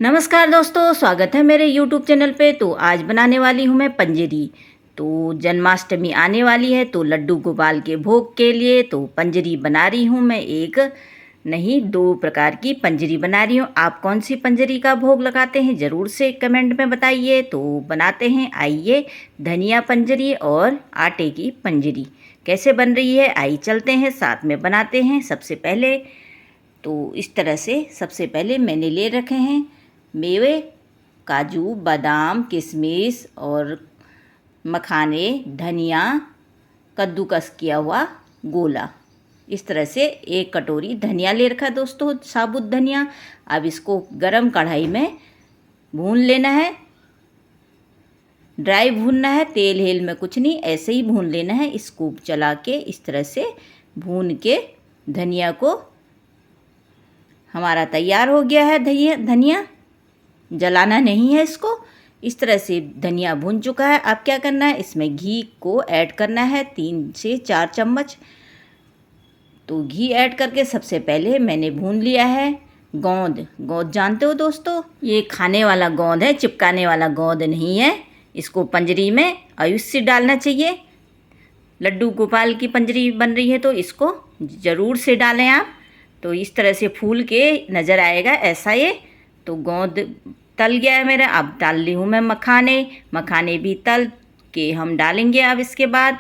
नमस्कार दोस्तों, स्वागत है मेरे YouTube चैनल पे। तो आज बनाने वाली हूँ मैं पंजरी। तो जन्माष्टमी आने वाली है, तो लड्डू गोपाल के भोग के लिए तो पंजरी बना रही हूँ मैं। एक नहीं, दो प्रकार की पंजरी बना रही हूँ। आप कौन सी पंजरी का भोग लगाते हैं ज़रूर से कमेंट में बताइए। तो बनाते हैं, आइए। धनिया पंजरी और आटे की पंजरी कैसे बन रही है, आइए चलते हैं साथ में बनाते हैं। सबसे पहले तो इस तरह से सबसे पहले मैंने ले रखे हैं मेवे, काजू, बादाम, किशमिश और मखाने, धनिया, कद्दूकस किया हुआ गोला। इस तरह से एक कटोरी धनिया ले रखा दोस्तों, साबुत धनिया। अब इसको गरम कढ़ाई में भून लेना है। ड्राई भूनना है, तेल हेल में कुछ नहीं, ऐसे ही भून लेना है। इसको चला के इस तरह से भून के धनिया को हमारा तैयार हो गया है। धनिया जलाना नहीं है इसको। इस तरह से धनिया भून चुका है। अब क्या करना है, इसमें घी को ऐड करना है 3 से 4 चम्मच। तो घी ऐड करके सबसे पहले मैंने भून लिया है गोंद। गोंद जानते हो दोस्तों, ये खाने वाला गोंद है, चिपकाने वाला गोंद नहीं है। इसको पंजरी में अवश्य डालना चाहिए। लड्डू गोपाल की पंजरी बन रही है तो इसको ज़रूर से डालें आप। तो इस तरह से फूल के नज़र आएगा ऐसा ये। तो गोंद तल गया है मेरा। अब डाल ली हूँ मैं मखाने भी तल के हम डालेंगे। अब इसके बाद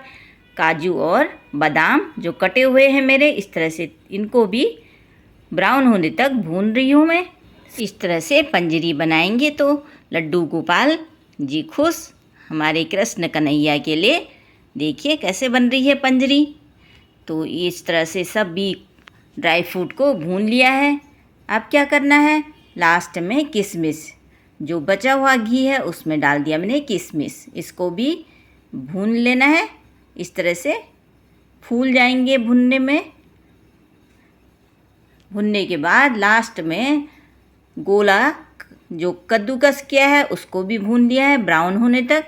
काजू और बादाम जो कटे हुए हैं मेरे, इस तरह से इनको भी ब्राउन होने तक भून रही हूँ मैं। इस तरह से पंजरी बनाएंगे तो लड्डू गोपाल जी खुश, हमारे कृष्ण कन्हैया के लिए। देखिए कैसे बन रही है पंजरी। तो इस तरह से सब भी ड्राई फ्रूट को भून लिया है। अब क्या करना है, लास्ट में किशमिश, जो बचा हुआ घी है उसमें डाल दिया मैंने किशमिश। इसको भी भून लेना है। इस तरह से फूल जाएंगे भुनने में। भुनने के बाद लास्ट में गोला जो कद्दूकस किया है उसको भी भून लिया है ब्राउन होने तक।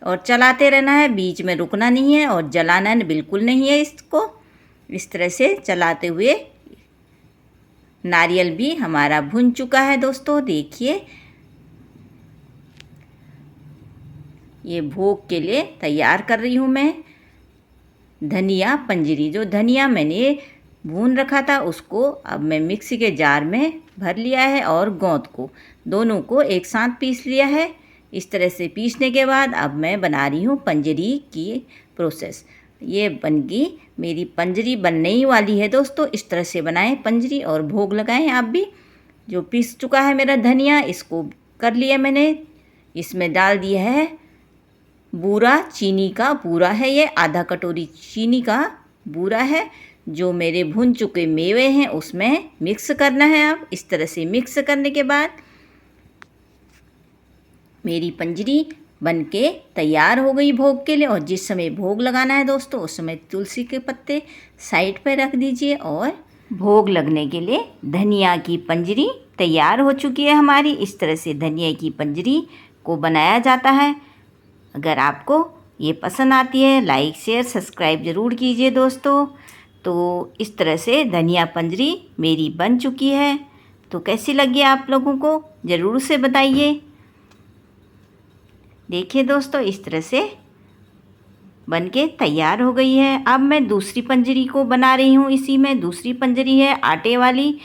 और चलाते रहना है, बीच में रुकना नहीं है और जलाना बिल्कुल नहीं है इसको। इस तरह से चलाते हुए नारियल भी हमारा भुन चुका है दोस्तों। देखिए ये भोग के लिए तैयार कर रही हूँ मैं धनिया पंजरी। जो धनिया मैंने भून रखा था उसको अब मैं मिक्सी के जार में भर लिया है और गोंद को दोनों को एक साथ पीस लिया है। इस तरह से पीसने के बाद अब मैं बना रही हूँ पंजरी की प्रोसेस। ये बन गई मेरी पंजरी, बनने ही वाली है दोस्तों। इस तरह से बनाएं पंजरी और भोग लगाएं आप भी। जो पीस चुका है मेरा धनिया, इसको कर लिया मैंने। इसमें डाल दिया है बूरा, चीनी का बूरा है ये, आधा कटोरी चीनी का बूरा है। जो मेरे भुन चुके मेवे हैं उसमें मिक्स करना है। अब इस तरह से मिक्स करने के बाद मेरी पंजरी बनके तैयार हो गई भोग के लिए। और जिस समय भोग लगाना है दोस्तों उस समय तुलसी के पत्ते साइड पर रख दीजिए। और भोग लगने के लिए धनिया की पंजरी तैयार हो चुकी है हमारी। इस तरह से धनिया की पंजरी को बनाया जाता है। अगर आपको ये पसंद आती है, लाइक शेयर सब्सक्राइब ज़रूर कीजिए दोस्तों। तो इस तरह से धनिया पंजरी मेरी बन चुकी है। तो कैसी लगी आप लोगों को ज़रूर से बताइए। देखिए दोस्तों इस तरह से बनके तैयार हो गई है। अब मैं दूसरी पंजरी को बना रही हूँ। इसी में दूसरी पंजरी है आटे वाली।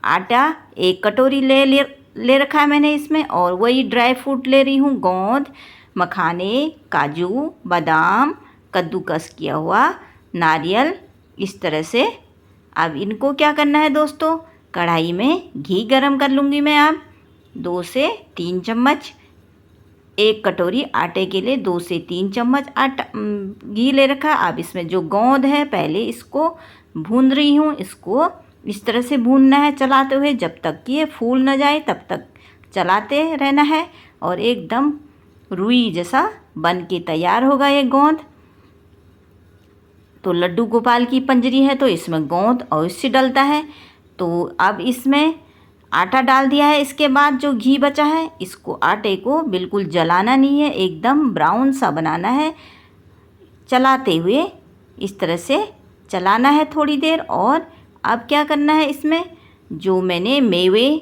आटा 1 कटोरी ले रखा है मैंने इसमें। और वही ड्राई फ्रूट ले रही हूँ, गोंद, मखाने, काजू, बादाम, कद्दूकस किया हुआ नारियल। इस तरह से अब इनको क्या करना है दोस्तों, कढ़ाई में घी गरम कर लूँगी मैं। अब 2 से 3 चम्मच, 1 कटोरी आटे के लिए 2 से 3 चम्मच घी ले रखा। अब इसमें जो गोंद है पहले इसको भून रही हूँ। इसको इस तरह से भूनना है चलाते हुए, जब तक कि ये फूल न जाए तब तक चलाते रहना है। और एकदम रुई जैसा बन के तैयार होगा ये गोंद। तो लड्डू गोपाल की पंजरी है तो इसमें गोंद अवश्य डलता है। तो अब इसमें आटा डाल दिया है। इसके बाद जो घी बचा है इसको, आटे को बिल्कुल जलाना नहीं है, एकदम ब्राउन सा बनाना है। चलाते हुए इस तरह से चलाना है थोड़ी देर। और अब क्या करना है, इसमें जो मैंने मेवे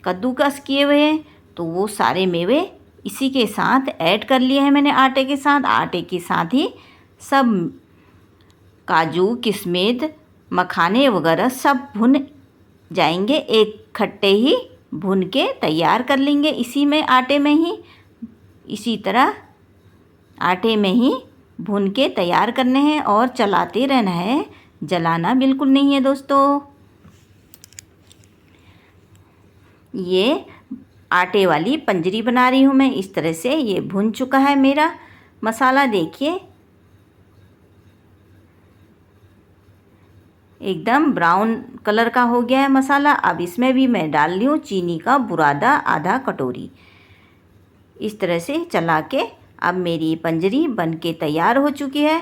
कद्दूकस किए हुए हैं, तो वो सारे मेवे इसी के साथ ऐड कर लिए हैं मैंने आटे के साथ। आटे के साथ ही सब काजू, किशमिश, मखाने वगैरह सब भुन जाएंगे। एक खट्टे ही भुन के तैयार कर लेंगे इसी में, आटे में ही। इसी तरह आटे में ही भुन के तैयार करने हैं और चलाते रहना है, जलाना बिल्कुल नहीं है दोस्तों। ये आटे वाली पंजरी बना रही हूँ मैं इस तरह से। ये भुन चुका है मेरा मसाला, देखिए एकदम ब्राउन कलर का हो गया है मसाला। अब इसमें भी मैं डाल रही हूँ चीनी का बुरादा आधा कटोरी। इस तरह से चला के अब मेरी पंजरी बन के तैयार हो चुकी है।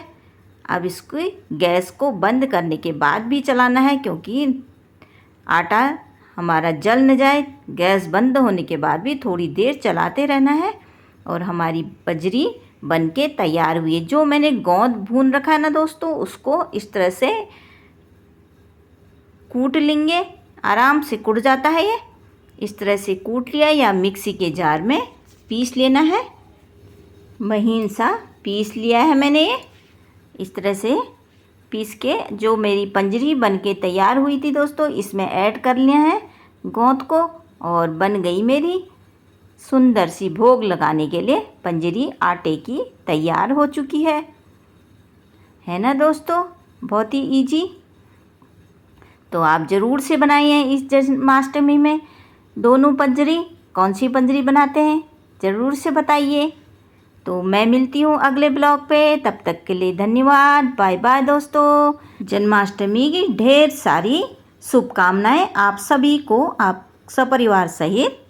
अब इसको गैस को बंद करने के बाद भी चलाना है, क्योंकि आटा हमारा जल न जाए। गैस बंद होने के बाद भी थोड़ी देर चलाते रहना है और हमारी पंजरी बन के तैयार हुई है। जो मैंने गोंद भून रखा है ना दोस्तों, उसको इस तरह से कूट लेंगे। आराम से कूट जाता है ये। इस तरह से कूट लिया या मिक्सी के जार में पीस लेना है। महीन सा पीस लिया है मैंने ये। इस तरह से पीस के जो मेरी पंजरी बन के तैयार हुई थी दोस्तों, इसमें ऐड कर लिया है गोंद को, और बन गई मेरी सुंदर सी भोग लगाने के लिए पंजरी आटे की तैयार हो चुकी है ना दोस्तों। बहुत ही इजी। तो आप ज़रूर से बनाइए इस जन्माष्टमी में दोनों पंजरी। कौन सी पंजरी बनाते हैं ज़रूर से बताइए। तो मैं मिलती हूँ अगले ब्लॉग पे, तब तक के लिए धन्यवाद। बाय बाय दोस्तों। जन्माष्टमी की ढेर सारी शुभकामनाएं आप सभी को, आप सपरिवार सहित।